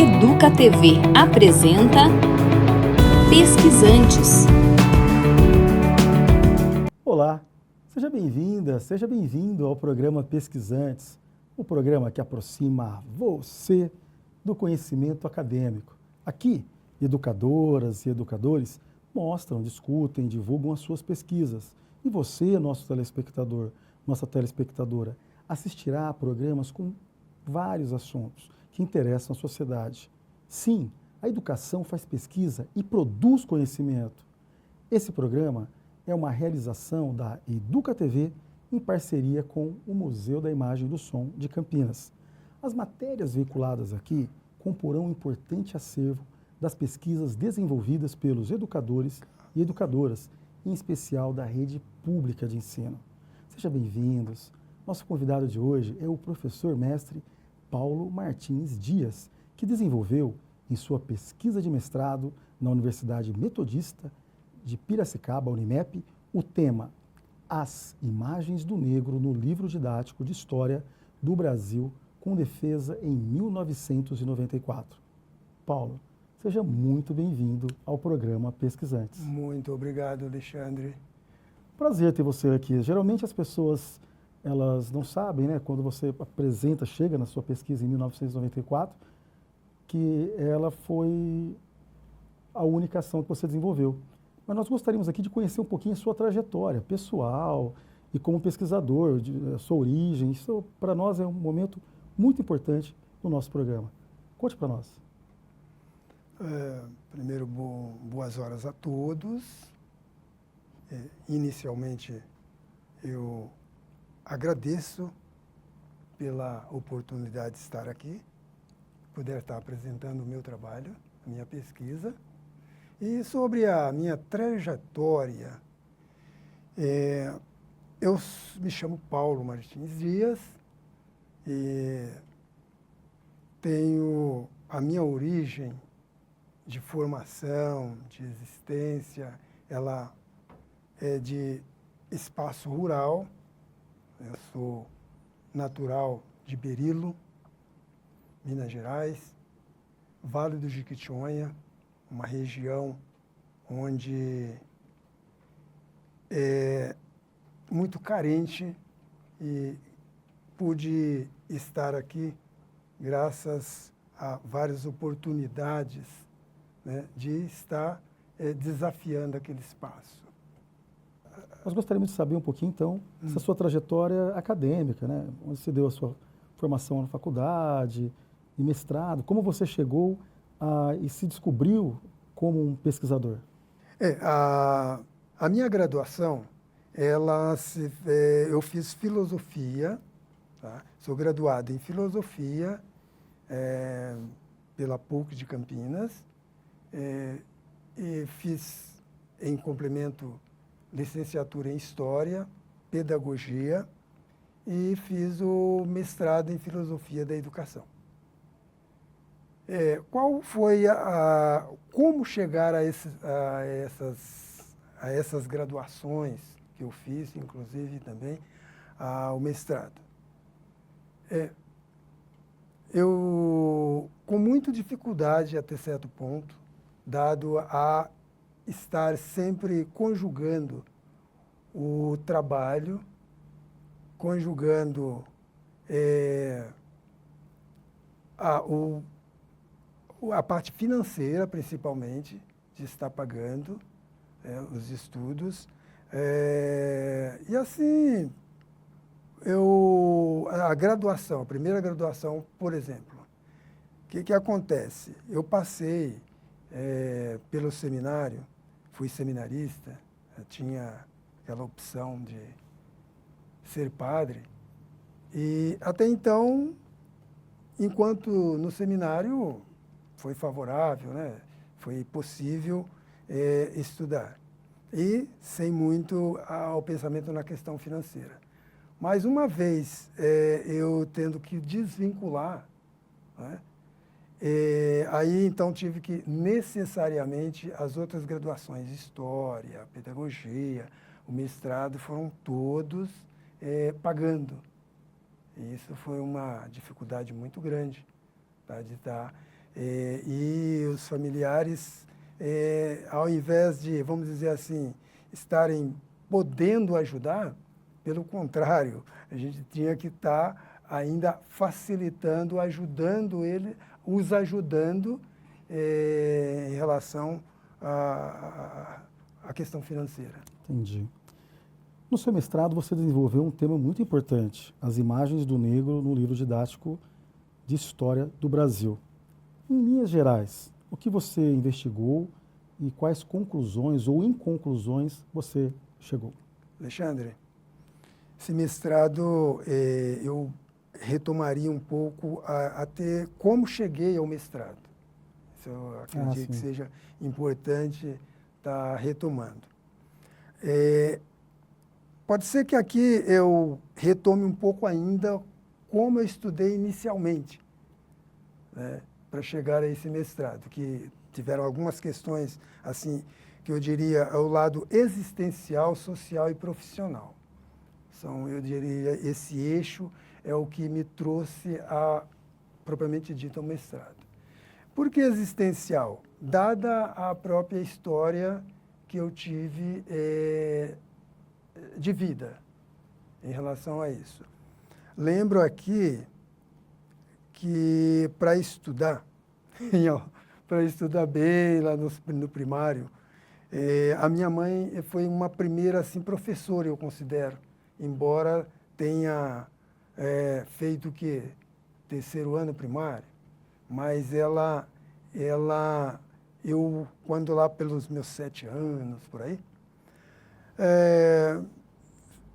Educa TV apresenta Pesquisantes. Olá, seja bem-vinda, seja bem-vindo ao programa Pesquisantes, o programa que aproxima você do conhecimento acadêmico. Aqui, educadoras e educadores mostram, discutem, divulgam as suas pesquisas. E você, nosso telespectador, nossa telespectadora, assistirá a programas com vários assuntos que interessam a sociedade. Sim, a educação faz pesquisa e produz conhecimento. Esse programa é uma realização da Educa TV em parceria com o Museu da Imagem e do Som de Campinas. As matérias veiculadas aqui comporão um importante acervo das pesquisas desenvolvidas pelos educadores e educadoras, em especial da rede pública de ensino. Sejam bem-vindos. Nosso convidado de hoje é o professor mestre Paulo Martins Dias, que desenvolveu em sua pesquisa de mestrado na Universidade Metodista de Piracicaba, Unimep, o tema As Imagens do Negro no Livro Didático de História do Brasil, com defesa em 1994. Paulo, seja muito bem-vindo ao programa Pesquisantes. Muito obrigado, Alexandre. Prazer ter você aqui. Geralmente as pessoas, elas não sabem, né, quando você apresenta, chega na sua pesquisa em 1994, que ela foi a única ação que você desenvolveu. Mas nós gostaríamos aqui de conhecer um pouquinho a sua trajetória pessoal e como pesquisador, a sua origem. Isso, para nós, é um momento muito importante no nosso programa. Conte para nós. Primeiro, boas horas a todos. Inicialmente, eu agradeço pela oportunidade de estar aqui, poder estar apresentando o meu trabalho, a minha pesquisa. E sobre a minha trajetória, eu me chamo Paulo Martins Dias e tenho a minha origem de formação, de existência, ela é de espaço rural. Eu sou natural de Berilo, Minas Gerais, Vale do Jequitinhonha, uma região onde é muito carente, e pude estar aqui graças a várias oportunidades, né, de estar desafiando aquele espaço. Nós gostaríamos de saber um pouquinho, então, essa sua trajetória acadêmica, né? Onde você deu a sua formação na faculdade e mestrado, como você chegou e se descobriu como um pesquisador? A minha graduação, eu fiz filosofia, tá? Sou graduado em filosofia pela PUC de Campinas, e fiz, em complemento, licenciatura em História, Pedagogia, e fiz o mestrado em Filosofia da Educação. Qual foi como chegar a essas graduações que eu fiz, inclusive também ao mestrado? Eu, com muita dificuldade até certo ponto, dado a estar sempre conjugando o trabalho, conjugando a parte financeira, principalmente, de estar pagando os estudos. E assim, a graduação, a primeira graduação, por exemplo, o que acontece? Eu passei pelo seminário, fui seminarista, tinha aquela opção de ser padre, e até então, enquanto no seminário foi favorável, né? Foi possível estudar, e sem muito ao pensamento na questão financeira. Mas uma vez eu tendo que desvincular, né? Aí então tive que necessariamente as outras graduações, História, Pedagogia, o mestrado, foram todos pagando. E isso foi uma dificuldade muito grande, tá? De estar E os familiares, ao invés de, vamos dizer assim, estarem podendo ajudar, pelo contrário, a gente tinha que estar ainda facilitando, os ajudando em relação à questão financeira. Entendi. No seu mestrado, você desenvolveu um tema muito importante, as imagens do negro no livro didático de História do Brasil. Em linhas gerais, o que você investigou e quais conclusões ou inconclusões você chegou? Alexandre, esse mestrado eu retomaria um pouco até como cheguei ao mestrado. Isso eu acredito que seja importante estar retomando. Pode ser que aqui eu retome um pouco ainda como eu estudei inicialmente, né, para chegar a esse mestrado, que tiveram algumas questões, assim, que eu diria, ao lado existencial, social e profissional. Eu diria, esse eixo é o que me trouxe propriamente dito, ao mestrado. Por que existencial? Dada a própria história que eu tive de vida em relação a isso. Lembro aqui que para estudar bem lá no primário, a minha mãe foi uma primeira assim, professora, eu considero, embora tenha feito o quê? Terceiro ano primário, mas eu, quando lá pelos meus 7 anos, por aí,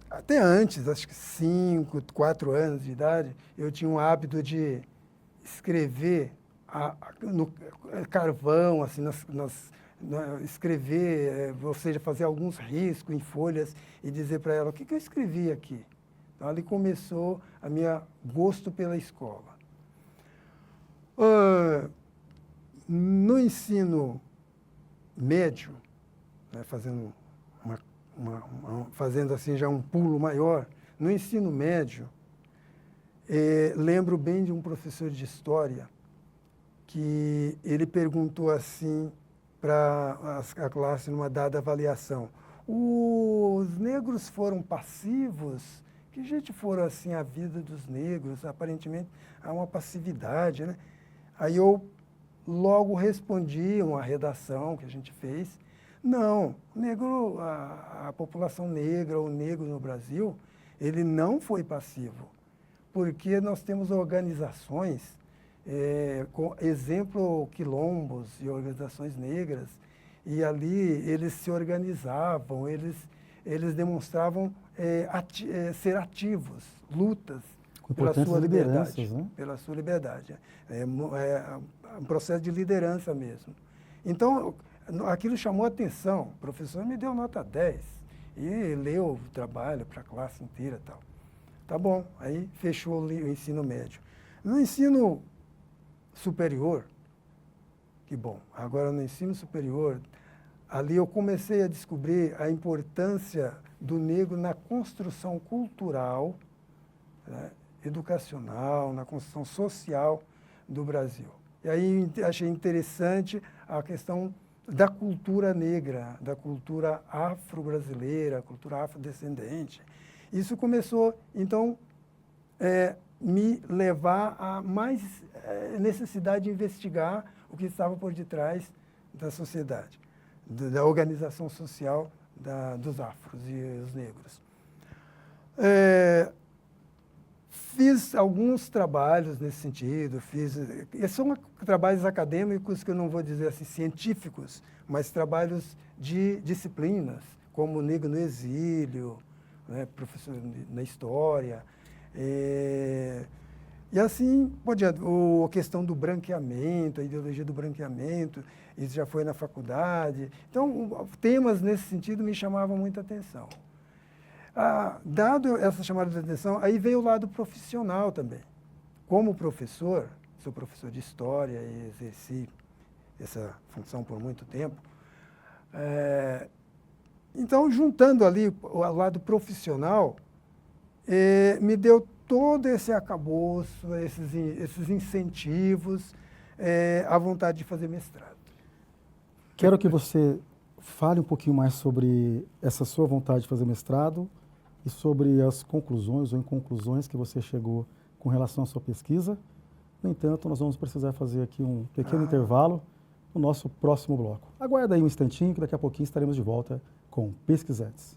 até antes, acho que 5, 4 anos de idade, eu tinha um hábito de escrever no carvão, assim, escrever, ou seja, fazer alguns riscos em folhas e dizer para ela o que eu escrevi aqui. Então, ali começou a minha gosto pela escola. No ensino médio, né, fazendo assim já um pulo maior, no ensino médio, lembro bem de um professor de história que ele perguntou assim para a classe numa dada avaliação: os negros foram passivos? Que jeito foram assim a vida dos negros? Aparentemente há uma passividade, né? Aí eu logo respondi uma redação que a gente fez: não, a população negra, o negro no Brasil, ele não foi passivo, porque nós temos organizações, com exemplo, quilombos e organizações negras, e ali eles se organizavam, eles demonstravam ser ativos, lutas pela sua liberdade. Né? Pela sua liberdade. É um processo de liderança mesmo. Então, aquilo chamou a atenção. O professor me deu nota 10 e leu o trabalho para a classe inteira e tal. Tá bom, aí fechou o ensino médio. No ensino superior, que bom, agora no ensino superior, ali eu comecei a descobrir a importância do negro na construção cultural, né, educacional, na construção social do Brasil. E aí achei interessante a questão da cultura negra, da cultura afro-brasileira, cultura afrodescendente. Isso começou, então, me levar a mais necessidade de investigar o que estava por detrás da sociedade, da organização social dos afros e os negros. Fiz alguns trabalhos nesse sentido, são trabalhos acadêmicos que eu não vou dizer assim científicos, mas trabalhos de disciplinas, como o Negro no Exílio, né, professor na História, e assim, a questão do branqueamento, a ideologia do branqueamento, isso já foi na faculdade. Então, temas nesse sentido me chamavam muita atenção. Dado essa chamada de atenção, aí veio o lado profissional também. Como professor, sou professor de História e exerci essa função por muito tempo. Então, juntando ali o lado profissional, me deu todo esse arcabouço, esses incentivos a vontade de fazer mestrado. Quero que você fale um pouquinho mais sobre essa sua vontade de fazer mestrado e sobre as conclusões ou inconclusões que você chegou com relação à sua pesquisa. No entanto, nós vamos precisar fazer aqui um pequeno intervalo no nosso próximo bloco. Aguarda aí um instantinho que daqui a pouquinho estaremos de volta com Pesquisantes.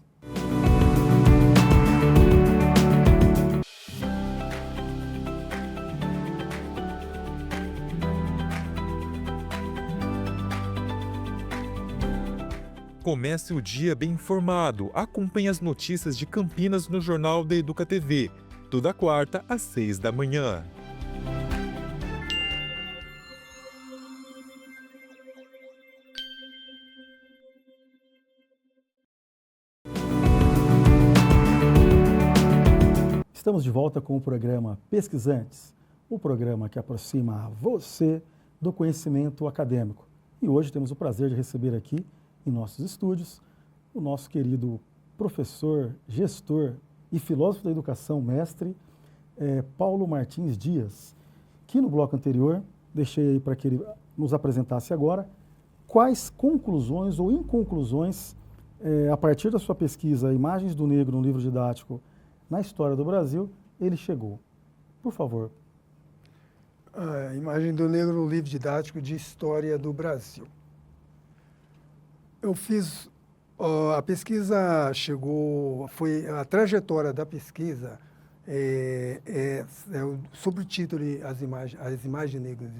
Comece o dia bem informado. Acompanhe as notícias de Campinas no Jornal da Educa TV, toda quarta às 6 da manhã. Estamos de volta com o programa Pesquisantes, o programa que aproxima você do conhecimento acadêmico. E hoje temos o prazer de receber aqui, em nossos estúdios, o nosso querido professor, gestor e filósofo da educação, mestre, Paulo Martins Dias, que no bloco anterior deixei aí para que ele nos apresentasse agora quais conclusões ou inconclusões, a partir da sua pesquisa Imagens do Negro no livro didático na história do Brasil, ele chegou. Por favor. A Imagem do Negro no livro didático de História do Brasil. Eu fiz, a pesquisa foi a trajetória da pesquisa, sobre o título As Imagens Negras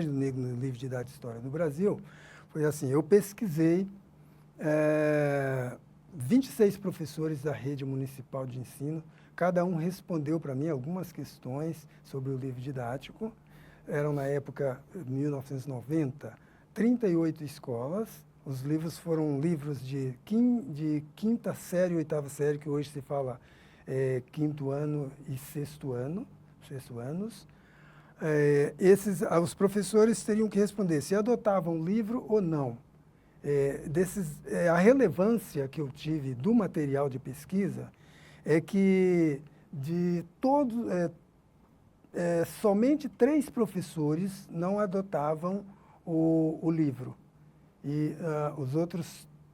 do Negro no livro didático de História do Brasil, foi assim, eu pesquisei 26 professores da rede municipal de ensino, cada um respondeu para mim algumas questões sobre o livro didático. Eram, na época, 1990, 38 escolas. Os livros foram livros de quinta série e oitava série, que hoje se fala quinto ano e sexto anos. Os professores teriam que responder se adotavam o livro ou não. A relevância que eu tive do material de pesquisa é que de todos, somente 3 professores não adotavam o livro. E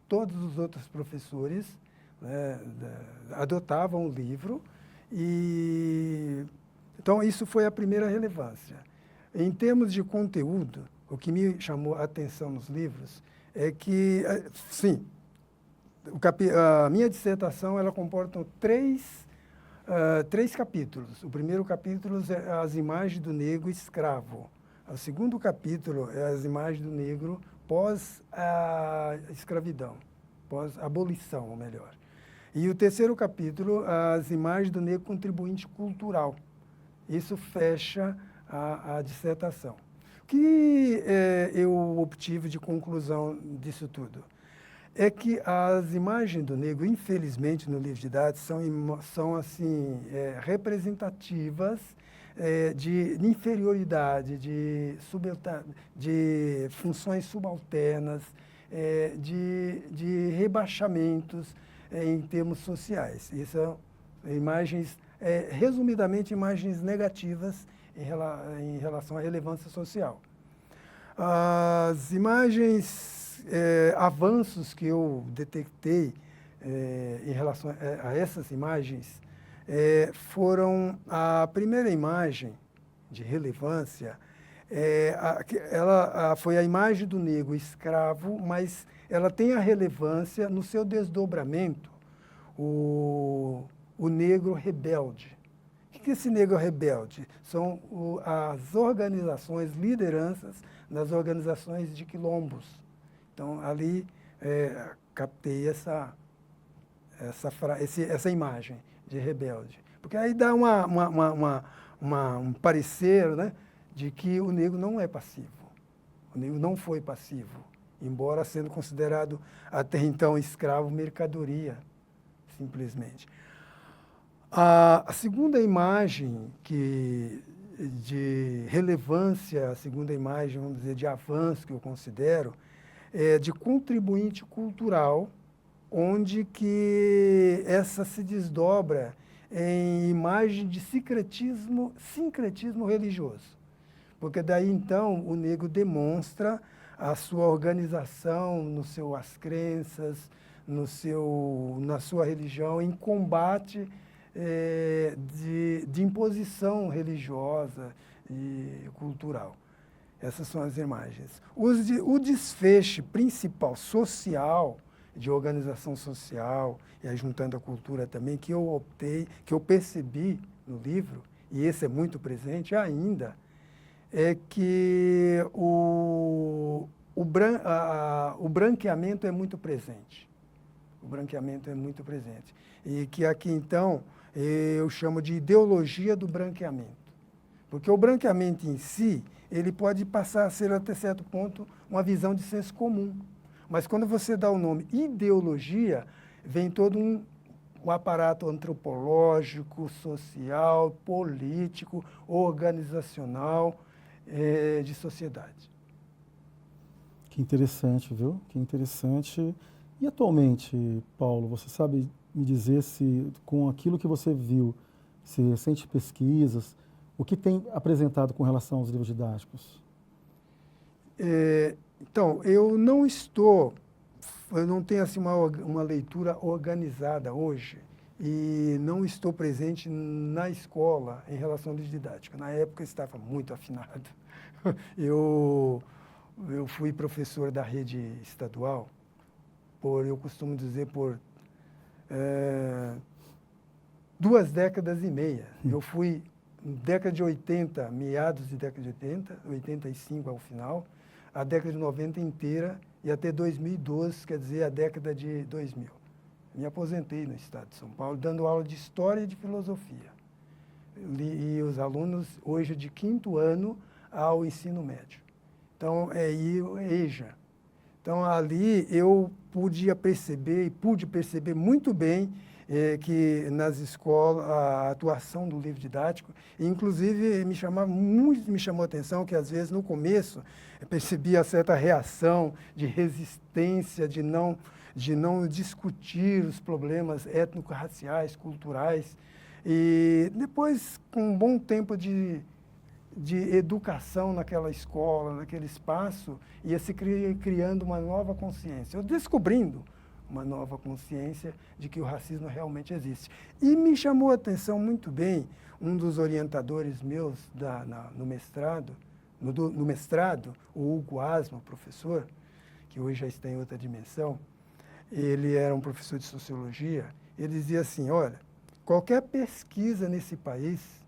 todos os outros professores adotavam o livro. Então, isso foi a primeira relevância. Em termos de conteúdo, o que me chamou a atenção nos livros é que, sim, a minha dissertação ela comporta 3 capítulos. O primeiro capítulo é as imagens do negro escravo. O segundo capítulo é as imagens do negro pós a escravidão, pós abolição, ou melhor. E o terceiro capítulo, as imagens do negro contribuinte cultural. Isso fecha a dissertação. O que eu obtive de conclusão disso tudo? É que as imagens do negro, infelizmente, no livro didático, são assim, representativas de inferioridade, de funções subalternas, de rebaixamentos em termos sociais. Isso são imagens, resumidamente, imagens negativas em relação à relevância social. As imagens, avanços que eu detectei em relação a essas imagens foram a primeira imagem de relevância, ela foi a imagem do negro escravo, mas ela tem a relevância no seu desdobramento, o negro rebelde. O que é esse negro rebelde? São as organizações, lideranças nas organizações de quilombos. Então, ali captei essa imagem de rebelde. Porque aí dá um parecer, né, de que o negro não é passivo. O negro não foi passivo, embora sendo considerado até então escravo, mercadoria, simplesmente. A segunda imagem de relevância, a segunda imagem, vamos dizer, de avanço que eu considero, é de contribuinte cultural, onde que essa se desdobra em imagem de sincretismo religioso. porque daí então o negro demonstra a sua organização nas suas crenças, na sua religião, em combate de imposição religiosa e cultural. Essas são as imagens. O desfecho principal social, de organização social, e aí juntando a cultura também, que eu optei, que eu percebi no livro, e esse é muito presente ainda, é que o branqueamento é muito presente. O branqueamento é muito presente. E que aqui, então, eu chamo de ideologia do branqueamento. Porque o branqueamento em si, ele pode passar a ser, até certo ponto, uma visão de senso comum. Mas quando você dá o nome ideologia, vem todo um aparato antropológico, social, político, organizacional, de sociedade. Que interessante, viu? Que interessante. E atualmente, Paulo, você sabe me dizer se, com aquilo que você viu, se recentes pesquisas, o que tem apresentado com relação aos livros didáticos? Então, eu não tenho assim, uma leitura organizada hoje e não estou presente na escola em relação ao livro didático. Na época eu estava muito afinado. Eu fui professor da rede estadual eu costumo dizer, por 2 décadas e meia. Eu fui década de 80, meados de década de 80, 85 ao final, a década de 90 inteira e até 2012, quer dizer, a década de 2000. Me aposentei no estado de São Paulo, dando aula de História e de Filosofia. E os alunos, hoje, de 5º ano ao ensino médio. Então, EJA. Então, ali eu pude perceber muito bem que nas escolas a atuação do livro didático, inclusive me chamou a atenção que às vezes no começo eu percebia certa reação de resistência, de não discutir os problemas étnico-raciais, culturais, e depois, com um bom tempo de educação naquela escola, naquele espaço, ia se criando uma nova consciência, ou descobrindo uma nova consciência de que o racismo realmente existe. E me chamou a atenção muito bem um dos orientadores meus no mestrado, o Hugo Asma, professor, que hoje já está em outra dimensão. Ele era um professor de sociologia. Ele dizia assim, olha, qualquer pesquisa nesse país,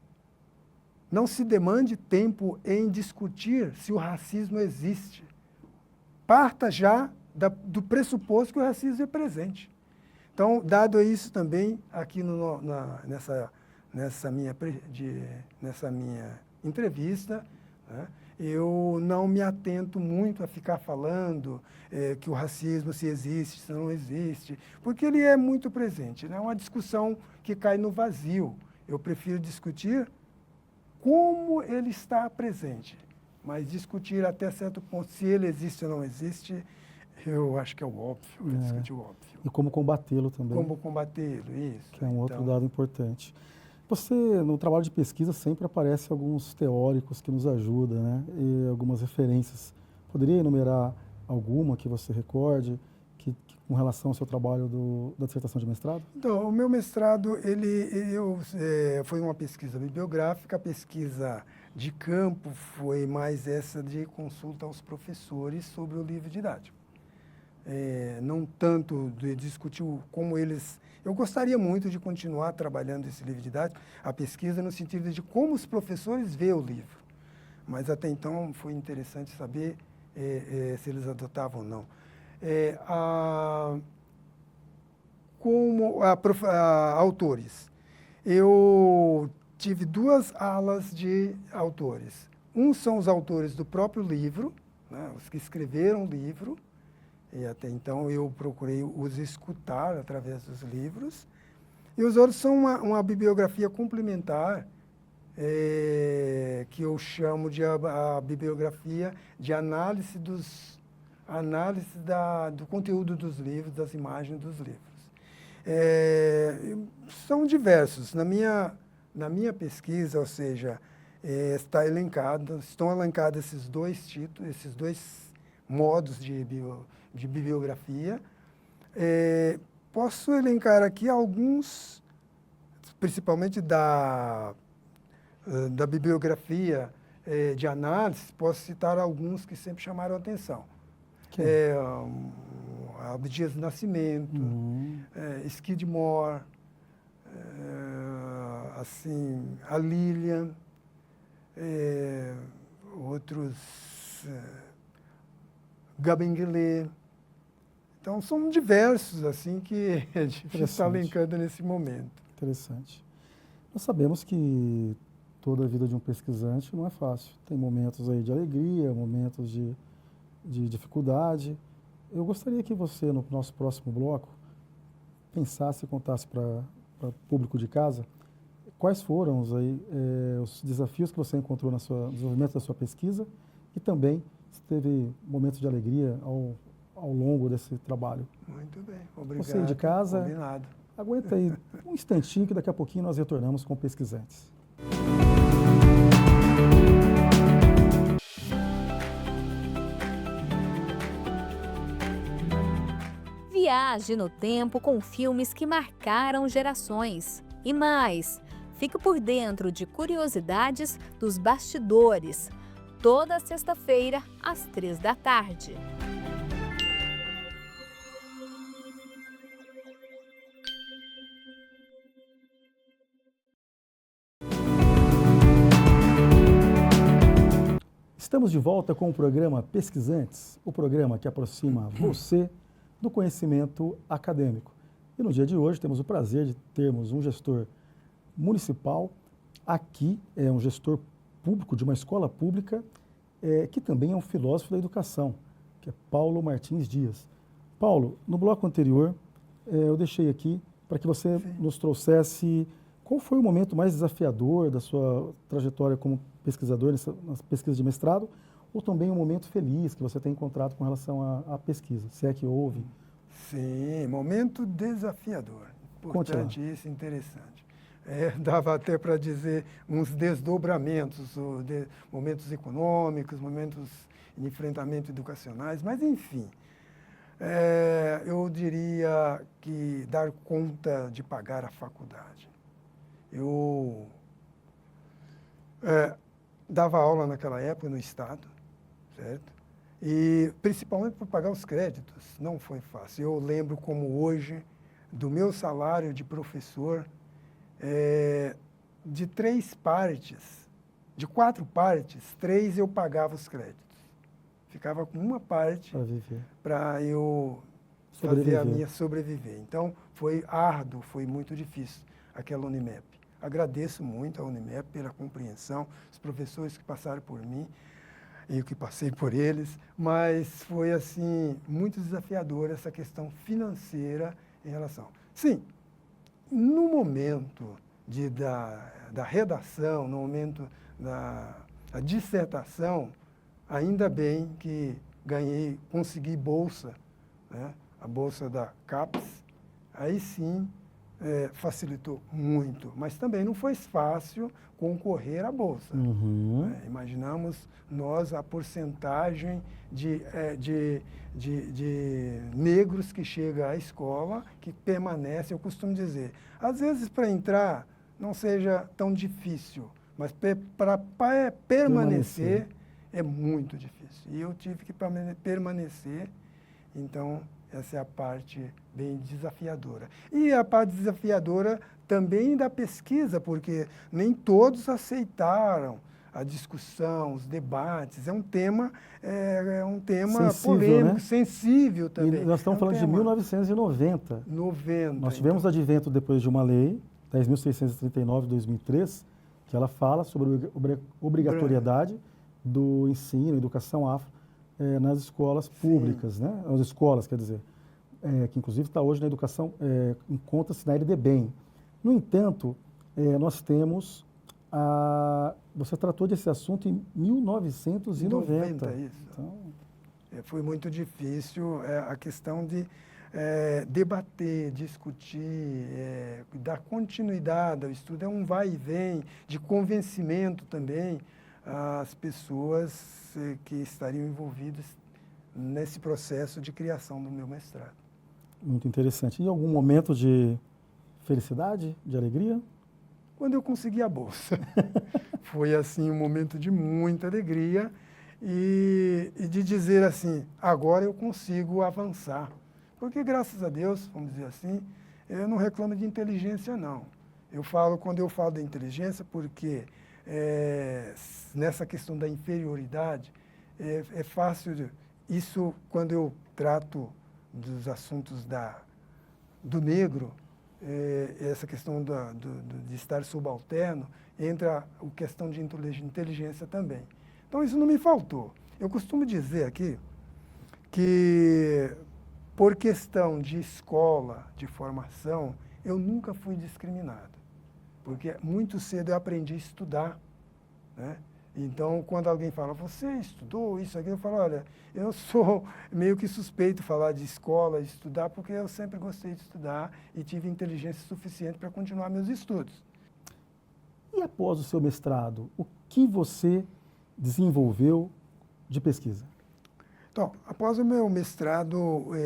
não se demande tempo em discutir se o racismo existe. Parta já do pressuposto que o racismo é presente. Então, dado isso também, aqui nessa minha entrevista, né, eu não me atento muito a ficar falando que o racismo, se existe, se não existe, porque ele é muito presente. Né? É uma discussão que cai no vazio. Eu prefiro discutir como ele está presente, mas discutir até certo ponto se ele existe ou não existe, eu acho que é o óbvio, discutir o óbvio. E como combatê-lo também. Como combatê-lo, isso. Que é um outro dado importante. Você, no trabalho de pesquisa, sempre aparece alguns teóricos que nos ajudam, né? E algumas referências. Poderia enumerar alguma que você recorde, com relação ao seu trabalho da dissertação de mestrado? Então, o meu mestrado, foi uma pesquisa bibliográfica, a pesquisa de campo foi mais essa de consulta aos professores sobre o livro didático. Não tanto de discutir como eles... Eu gostaria muito de continuar trabalhando esse livro didático, a pesquisa no sentido de como os professores veem o livro. Mas até então foi interessante saber se eles adotavam ou não. Autores. Eu tive 2 alas de autores. São os autores do próprio livro, né, os que escreveram o livro, e até então eu procurei os escutar através dos livros. E os outros são uma bibliografia complementar, que eu chamo de a bibliografia de análise do conteúdo dos livros, das imagens dos livros. São diversos. Na minha pesquisa, ou seja, estão elencados esses dois títulos, esses dois modos de bibliografia. Posso elencar aqui alguns, principalmente da bibliografia de análise, posso citar alguns que sempre chamaram a atenção. Abdias do Nascimento, Skidmore, assim, a Lilian, outros, Gabinguelê. Então, são diversos, assim, que é difícil estar elencando nesse momento. Interessante. Nós sabemos que toda a vida de um pesquisante não é fácil. Tem momentos aí de alegria, momentos de dificuldade. Eu gostaria que você, no nosso próximo bloco, pensasse e contasse para o público de casa quais foram os desafios que você encontrou no desenvolvimento da sua pesquisa e também se teve momentos de alegria ao longo desse trabalho. Muito bem, obrigado. Você de casa, combinado. Aguenta aí um instantinho que daqui a pouquinho nós retornamos com Pesquisantes. Viaje no tempo com filmes que marcaram gerações. E mais, fique por dentro de curiosidades dos bastidores. Toda sexta-feira, às 15h. Estamos de volta com o programa Pesquisantes, o programa que aproxima você do conhecimento acadêmico. E no dia de hoje temos o prazer de termos um gestor municipal aqui, um gestor público de uma escola pública, que também é um filósofo da educação, que é Paulo Martins Dias. Paulo, no bloco anterior, eu deixei aqui para que você nos trouxesse qual foi o momento mais desafiador da sua trajetória como pesquisador nas pesquisas de mestrado, ou também um momento feliz que você tem encontrado com relação à pesquisa, se é que houve. Sim, momento desafiador, importante, interessante. Dava até para dizer uns desdobramentos, momentos econômicos, momentos de enfrentamento educacionais, mas enfim, eu diria que dar conta de pagar a faculdade. Eu dava aula naquela época no Estado, certo? E principalmente para pagar os créditos, não foi fácil. Eu lembro como hoje do meu salário de professor, de 4 partes, 3 eu pagava os créditos. Ficava com uma parte para eu fazer a minha sobreviver. Então, foi árduo, foi muito difícil aquela Unimep. Agradeço muito a Unimep pela compreensão, os professores que passaram por mim e eu que passei por eles, mas foi, assim, muito desafiador essa questão financeira em relação. Sim, no momento da redação, no momento da dissertação, ainda bem que consegui bolsa, né? A bolsa da CAPES, aí sim facilitou muito, mas também não foi fácil concorrer à bolsa. Imaginamos nós a porcentagem de negros que chega à escola, que permanece, eu costumo dizer, às vezes para entrar não seja tão difícil, mas para permanecer é muito difícil. E eu tive que permanecer, então essa é a parte bem desafiadora. E a parte desafiadora também da pesquisa, porque nem todos aceitaram a discussão, os debates. É um tema sensível, polêmico, né? Sensível também. E nós estamos falando de 1990. Nós tivemos advento depois de uma lei, 10.639 de 2003, que ela fala sobre a obrigatoriedade do ensino, educação afro, nas escolas públicas, né? As escolas, quer dizer, que inclusive está hoje na educação, encontra-se na LDBEM. No entanto, nós temos você tratou desse assunto em 1990. Isso. Então, foi muito difícil a questão de debater, discutir, dar continuidade ao estudo, é um vai e vem de convencimento também às pessoas que estariam envolvidas nesse processo de criação do meu mestrado. Muito interessante. E algum momento de felicidade, de alegria? Quando eu consegui a bolsa. Foi assim um momento de muita alegria e de dizer assim, agora eu consigo avançar. Porque, graças a Deus, vamos dizer assim, eu não reclamo de inteligência, não. Quando eu falo da inteligência, porque nessa questão da inferioridade, é fácil, isso quando eu trato dos assuntos do negro, essa questão de estar subalterno, entra a questão de inteligência também. Então, isso não me faltou. Eu costumo dizer aqui que, por questão de escola, de formação, eu nunca fui discriminado, porque muito cedo eu aprendi a estudar, né? Então, quando alguém fala, você estudou isso aqui, eu falo, olha, eu sou meio que suspeito de falar de escola, de estudar, porque eu sempre gostei de estudar e tive inteligência suficiente para continuar meus estudos. E após o seu mestrado, o que você desenvolveu de pesquisa? Então, após o meu mestrado,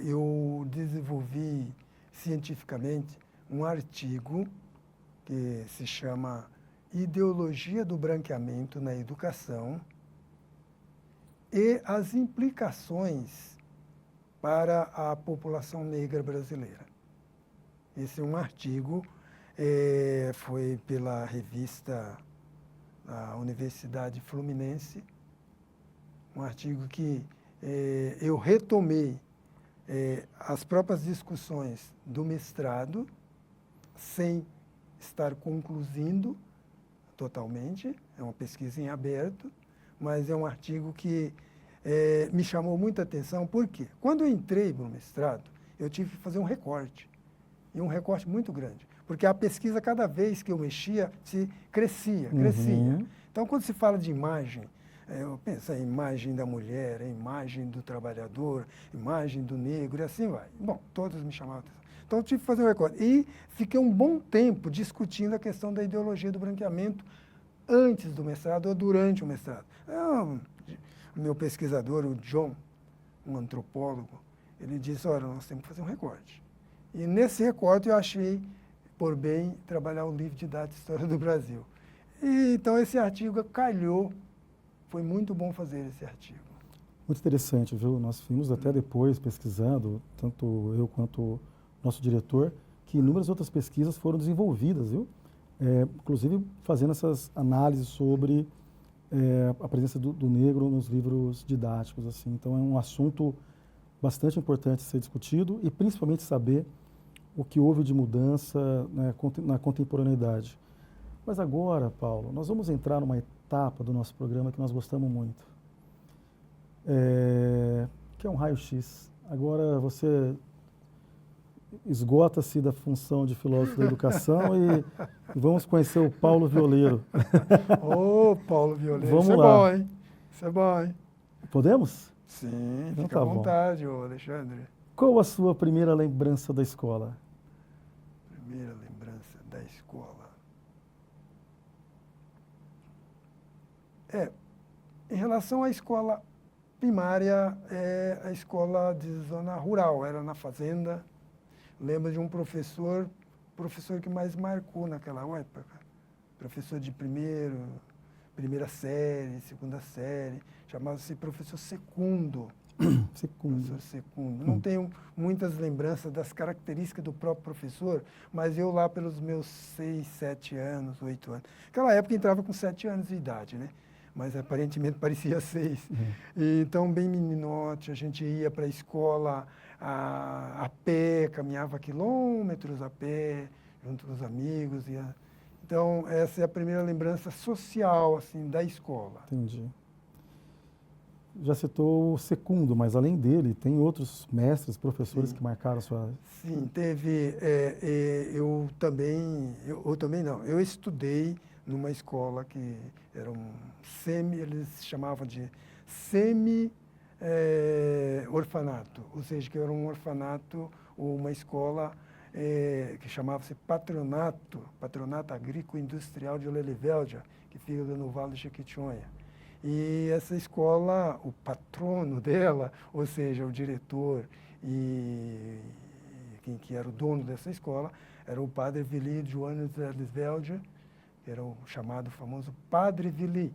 eu desenvolvi cientificamente um artigo que se chama Ideologia do Branqueamento na Educação e as implicações para a população negra brasileira. Esse é um artigo, foi pela revista da Universidade Fluminense, um artigo que eu retomei as próprias discussões do mestrado, sem estar concluindo totalmente, é uma pesquisa em aberto, mas é um artigo que me chamou muita atenção, porque quando eu entrei no mestrado, eu tive que fazer um recorte, e um recorte muito grande, porque a pesquisa, cada vez que eu mexia, crescia. Então, quando se fala de imagem, eu penso a imagem da mulher, a imagem do trabalhador, a imagem do negro, e assim vai. Bom, todos me chamavam a atenção. Então, eu tive que fazer um recorte. E fiquei um bom tempo discutindo a questão da ideologia do branqueamento antes do mestrado ou durante o mestrado. O meu pesquisador, o John, um antropólogo, ele disse, olha, nós temos que fazer um recorte. E nesse recorte eu achei por bem trabalhar o livro didático de História do Brasil. E, então, esse artigo calhou. Foi muito bom fazer esse artigo. Muito interessante, viu? Nós vimos até depois, pesquisando, tanto eu quanto o nosso diretor, que inúmeras outras pesquisas foram desenvolvidas, viu? Inclusive fazendo essas análises sobre a presença do negro nos livros didáticos, assim. Então, é um assunto bastante importante ser discutido e principalmente saber o que houve de mudança, né, na contemporaneidade. Mas agora, Paulo, nós vamos entrar numa etapa do nosso programa que nós gostamos muito, que é um raio-x. Agora você esgota-se da função de filósofo da educação e vamos conhecer o Paulo Violeiro. Ô, Paulo Violeiro, Vamos isso lá. é bom, hein? Isso é bom, hein? Podemos? Sim, Então fica tá à bom. vontade, ô Alexandre. Qual a sua primeira lembrança da escola? Primeira lembrança da escola. Em relação à escola primária, a escola de zona rural, era na fazenda. Lembro de um professor que mais marcou naquela época. Professor de primeira série, segunda série, chamava-se professor Secundo. Professor Secundo. Não tenho muitas lembranças das características do próprio professor, mas eu lá pelos meus 6, 7 anos, 8 anos. Naquela época entrava com 7 anos de idade, né? Mas aparentemente parecia 6. Então, bem meninote, a gente ia para a escola a pé, caminhava quilômetros a pé, junto com os amigos. Então, essa é a primeira lembrança social, assim, da escola. Entendi. Já citou o Secundo, mas além dele, tem outros mestres, professores que marcaram a sua... Sim, teve... eu também não. Eu estudei numa escola que era eles chamavam de orfanato, ou seja, que era um orfanato ou uma escola que chamava-se Patronato Agrícola Industrial de Leliveldia, que fica no Vale de Jequitinhonha. E essa escola, o patrono dela, ou seja, o diretor e quem que era o dono dessa escola, era o padre Vili Johannes Leliveldia, que era o chamado famoso Padre Vili.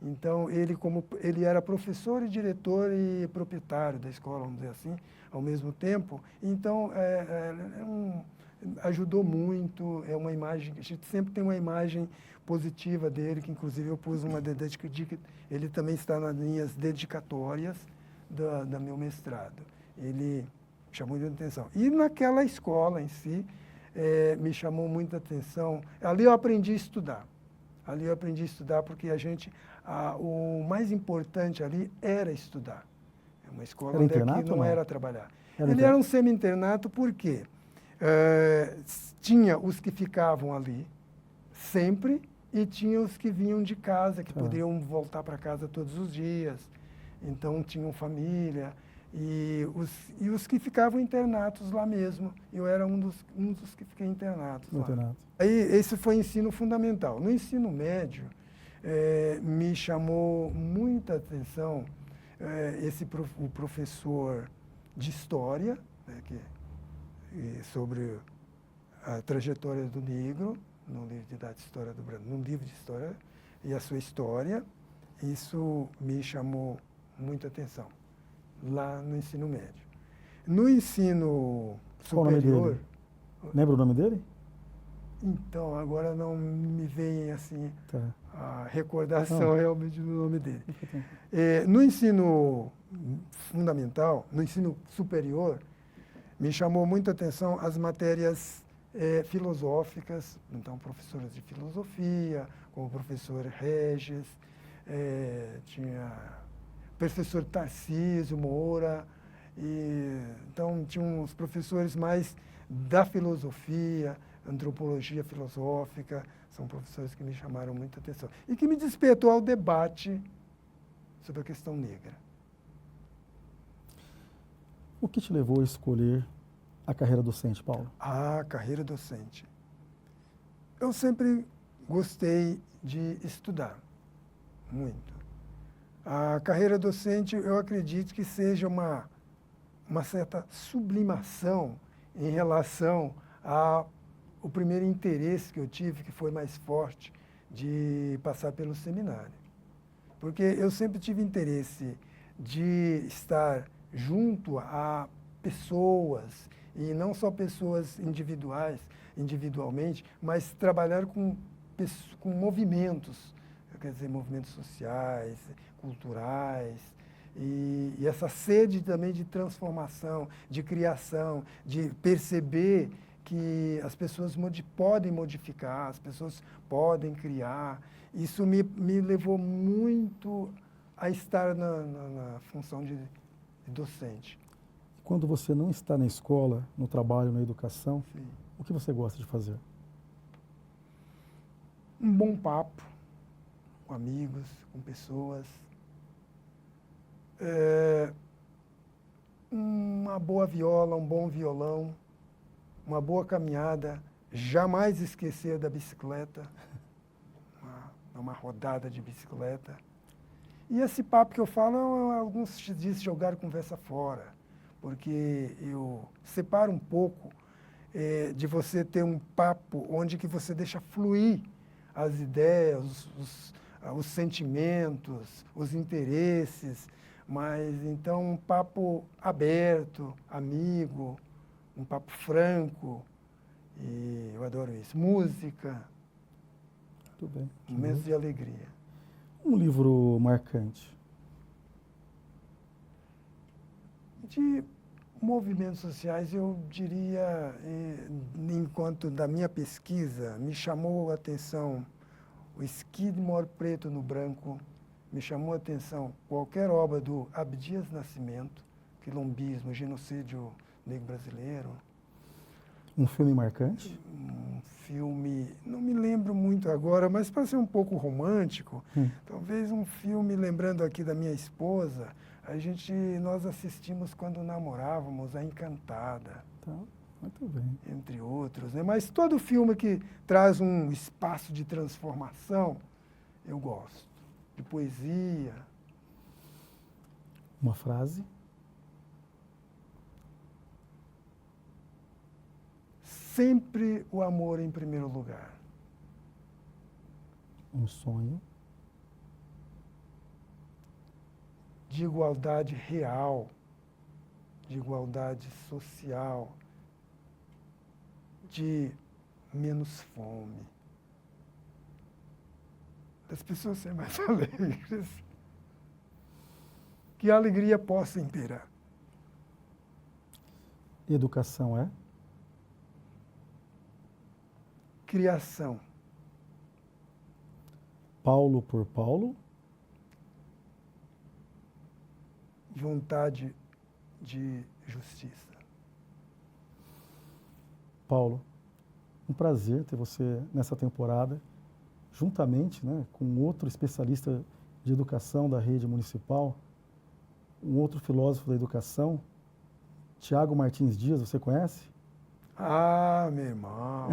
Então, ele era professor e diretor e proprietário da escola, vamos dizer assim, ao mesmo tempo. Então, ajudou muito, é uma imagem, a gente sempre tem uma imagem positiva dele, que inclusive eu pus uma ele também está nas minhas dedicatórias da meu mestrado. Ele chamou muita atenção. E naquela escola em si, me chamou muita atenção. Ali eu aprendi a estudar. Ali eu aprendi a estudar porque o mais importante ali era estudar. É uma escola onde aqui não era trabalhar. Ele era um semi-internato porque tinha os que ficavam ali sempre e tinha os que vinham de casa, que podiam voltar para casa todos os dias. Então, tinham família. E os que ficavam internatos lá mesmo. Eu era um dos que fiquei internatos lá. Aí, esse foi o ensino fundamental. No ensino médio, me chamou muita atenção o professor de História, né, sobre a trajetória do negro, no livro de História do Brasil, num livro de História, e a sua história. Isso me chamou muita atenção, lá no ensino médio. No ensino superior... Qual o nome dele? Lembra o nome dele? Então, agora não me vem assim a recordação realmente do nome dele. No ensino fundamental, no ensino superior, me chamou muita atenção as matérias filosóficas, então professores de filosofia, como o professor Regis, tinha professor Tarcísio Moura, então tinha uns professores mais da filosofia, antropologia filosófica, são professores que me chamaram muita atenção e que me despertou ao debate sobre a questão negra. O que te levou a escolher a carreira docente, Paulo? A carreira docente. Eu sempre gostei de estudar, muito. A carreira docente, eu acredito que seja uma certa sublimação em relação ao primeiro interesse que eu tive, que foi mais forte, de passar pelo seminário. Porque eu sempre tive interesse de estar junto a pessoas, e não só pessoas individualmente, mas trabalhar com movimentos, quer dizer, movimentos sociais, culturais, e essa sede também de transformação, de criação, de perceber que as pessoas podem modificar, as pessoas podem criar. Isso me levou muito a estar na função de docente. Quando você não está na escola, no trabalho, na educação, Sim. O que você gosta de fazer? Um bom papo com amigos, com pessoas. Uma boa viola, um bom violão, uma boa caminhada, jamais esquecer da bicicleta, uma rodada de bicicleta. E esse papo que eu falo, alguns dizem jogar conversa fora, porque eu separo um pouco de você ter um papo onde que você deixa fluir as ideias, os sentimentos, os interesses, mas então um papo aberto, amigo, um papo franco, e eu adoro isso. Música, Muito bem. momentos de alegria. Um livro marcante? De movimentos sociais, eu diria, enquanto da minha pesquisa, me chamou a atenção o Skidmore Preto no Branco, me chamou a atenção qualquer obra do Abdias Nascimento, quilombismo, genocídio negro brasileiro. Um filme marcante? Um filme, não me lembro muito agora, mas para ser um pouco romântico, talvez um filme, lembrando aqui da minha esposa, Nós assistimos quando namorávamos, A Encantada, Então, muito bem. entre outros, né? Mas todo filme que traz um espaço de transformação, eu gosto. De poesia. Uma frase. Sempre o amor em primeiro lugar. Um sonho. De igualdade real, de igualdade social, de menos fome. Das pessoas serem mais alegres. Que a alegria possa imperar. Educação é? Criação. Paulo por Paulo. Vontade de justiça. Paulo, um prazer ter você nessa temporada, juntamente, né, com outro especialista de educação da rede municipal, um outro filósofo da educação, Tiago Martins Dias, você conhece? Ah, meu irmão.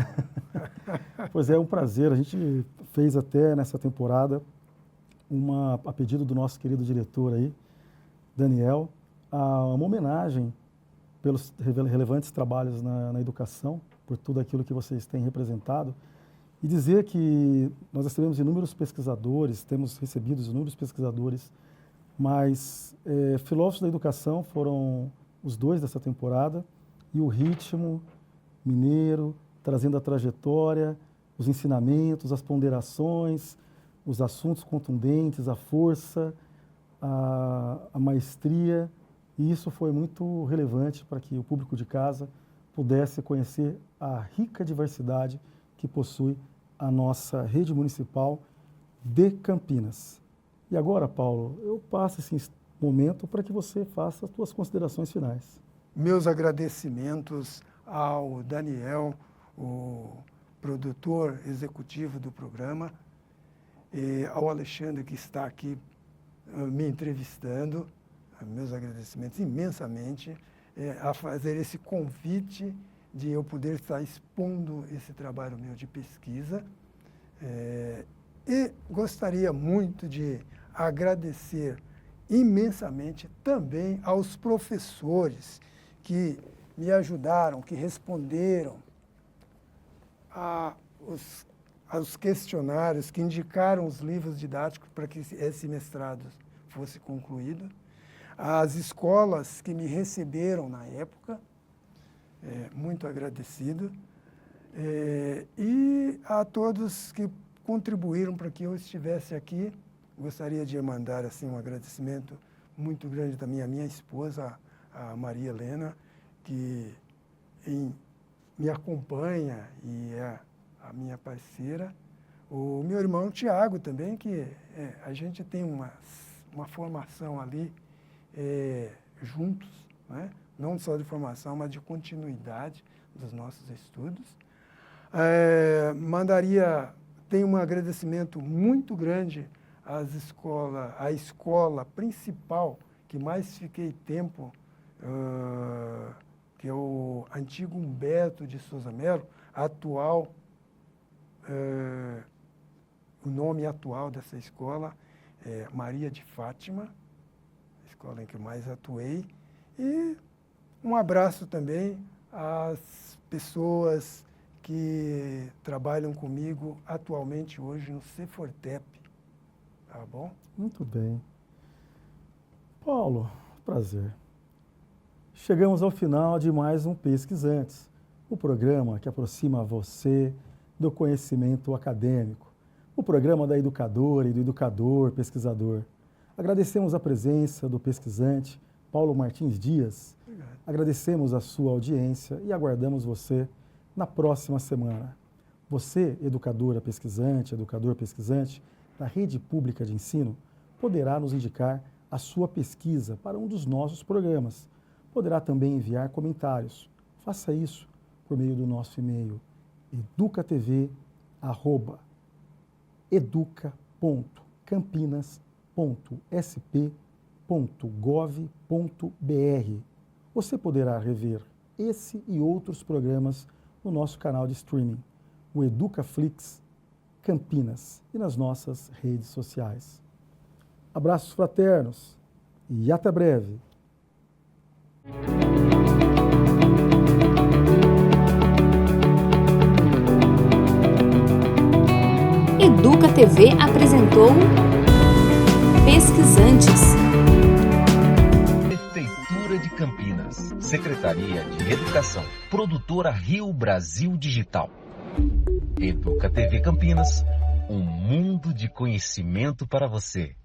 Pois é um prazer. A gente fez até nessa temporada, a pedido do nosso querido diretor aí, Daniel, uma homenagem pelos relevantes trabalhos na educação, por tudo aquilo que vocês têm representado, e dizer que nós recebemos inúmeros pesquisadores, temos recebido inúmeros pesquisadores, mas filósofos da educação foram os dois dessa temporada, e o ritmo mineiro, trazendo a trajetória, os ensinamentos, as ponderações, os assuntos contundentes, a força, a maestria, e isso foi muito relevante para que o público de casa pudesse conhecer a rica diversidade que possui a nossa rede municipal de Campinas. E agora, Paulo, eu passo esse momento para que você faça as suas considerações finais. Meus agradecimentos ao Daniel, o produtor executivo do programa, e ao Alexandre, que está aqui me entrevistando, meus agradecimentos imensamente, a fazer esse convite de eu poder estar expondo esse trabalho meu de pesquisa. E gostaria muito de agradecer imensamente também aos professores que me ajudaram, que responderam aos questionários, que indicaram os livros didáticos para que esse mestrado fosse concluído, as escolas que me receberam na época, muito agradecido, e a todos que contribuíram para que eu estivesse aqui. Gostaria de mandar assim, um agradecimento muito grande também à minha esposa, a Maria Helena, que me acompanha e é a minha parceira. O meu irmão Tiago também, que a gente tem uma formação ali juntos, né? Não só de formação, mas de continuidade dos nossos estudos. Tenho um agradecimento muito grande à escola principal, que mais fiquei tempo, que é o antigo Humberto de Souza Melo, atual, o nome atual dessa escola é Maria de Fátima, a escola em que eu mais atuei. E um abraço também às pessoas que trabalham comigo atualmente hoje no Cefortep. Tá bom? Muito bem. Paulo, prazer. Chegamos ao final de mais um Pesquisantes, o programa que aproxima você do conhecimento acadêmico, o programa da educadora e do educador pesquisador. Agradecemos a presença do pesquisante Paulo Martins Dias. Obrigado. Agradecemos a sua audiência e aguardamos você na próxima semana. Você, educadora pesquisante, educador pesquisante, da rede pública de ensino, poderá nos indicar a sua pesquisa para um dos nossos programas. Poderá também enviar comentários. Faça isso por meio do nosso e-mail educatv@educa.campinas.sp.gov.br. Você poderá rever esse e outros programas no nosso canal de streaming, o EducaFlix Campinas, e nas nossas redes sociais. Abraços fraternos e até breve! Educa TV apresentou Pesquisantes. Prefeitura de Campinas, Secretaria de Educação, Produtora Rio Brasil Digital. Educa TV Campinas, um mundo de conhecimento para você.